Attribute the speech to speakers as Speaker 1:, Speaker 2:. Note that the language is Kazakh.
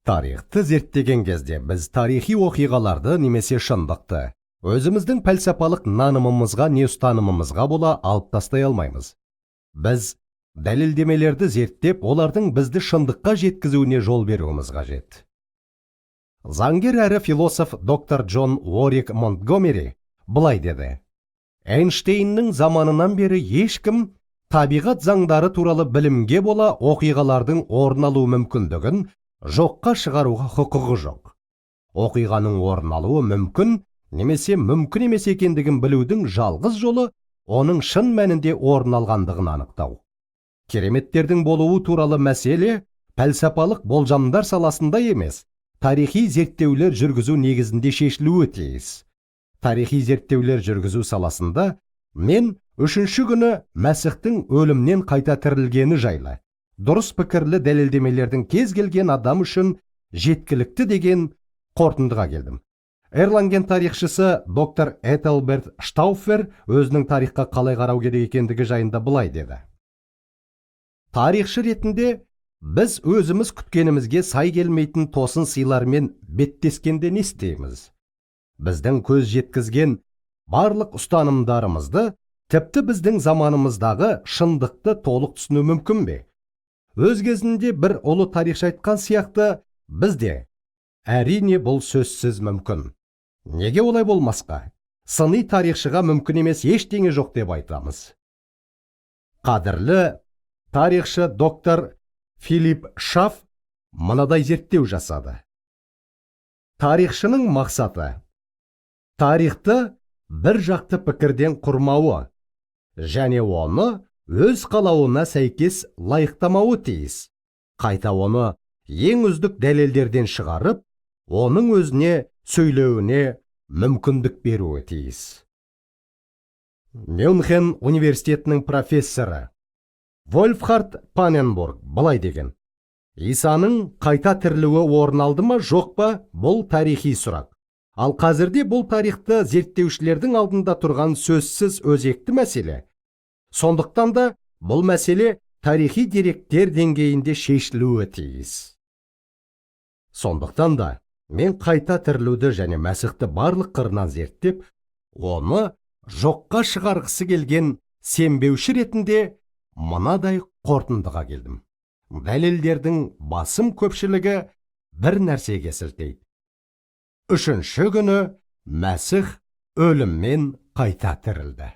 Speaker 1: Тарихты зерттеген кезде біз тарихи оқиғаларды немесе шындықты өзіміздің пәлсапалық нанымымызға не ұстанымымызға бола алып тастай алмаймыз. Біз дәлелдемелерді зерттеп, олардың бізді шындыққа жеткізуіне жол беруіміз қажет. Заңгер әрі философ доктор Джон Уорик Монтгомери былай деді: Эйнштейннің заманынан бері ешкім табиғат заңдары туралы білімге бола оқиғалардың орын алу мүмкіндігін жоққа шығаруға құқығы жоқ. Оқиғаның орын алуы мүмкін немесе мүмкін емес екендігін білудің жалғыз жолы оның шын мәнінде орын алғандығын анықтау. Кереметтердің болуы туралы мәселе пәлсапалық болжамдар саласында емес, тарихи зерттеулер жүргізу негізінде шешілуі тиіс. Тарихи зерттеулер жүргізу саласында мен 3-ші күні Мәсіхтің өлімнен қайта тірілгені жайлы дұрыс пікірлі дәлелдемелердің кез келген адам үшін жеткілікті деген қорытындыға келдім. Эрланген тарихшысы доктор Этельберт Штауфер өзінің тарихқа қалай қарау керек екендігі жайында былай деді: Тарихшы ретінде біз өзіміз күткенімізге сай келмейтін тосын сыйлармен беттескенде не істейміз? Біздің көз жеткізген барлық ұстанымдарымызды, тіпті біздің заманымыздағы шындықты толық түсіну мүмкін бе? Өз кезінде бір ұлы тарихшы айтқан сияқты, бізде әрине бұл сөзсіз мүмкін. Неге олай болмасқа? Сыни тарихшыға мүмкін емес ештеңе жоқ деп айтамыз. Қадірлі тарихшы доктор Филипп Шаф мынадай зерттеу жасады. Тарихшының мақсаты тарихты бір жақты пікірден құрмауы және оны өз қалауына сәйкес лайықтамауы тиіс. Қайта оны ең үздік дәлелдерден шығарып, оның өзіне сөйлеуіне мүмкіндік беруі тиіс. Мюнхен университетінің профессоры Вольфхард Паненбург былай деген: Исаның қайта тірілуі орын алды ма жоқ па, бұл тарихи сұрақ. Ал қазірде бұл тарихты зерттеушілердің алдында тұрған сөзсіз өзекті мәселе. Сондықтан да бұл мәселе тарихи деректер деңгейінде шешілуі тиіс. Сондықтан да мен қайта тірілуді және Мәсіхті барлық қырынан зерттеп, оны жоққа шығарғысы келген сенбеуші ретінде мынадай қорытындыға келдім. Дәлелдердің басым көпшілігі бір нәрсеге сілтейді: 3-ші күні Мәсіх өлімнен қайта тірілді.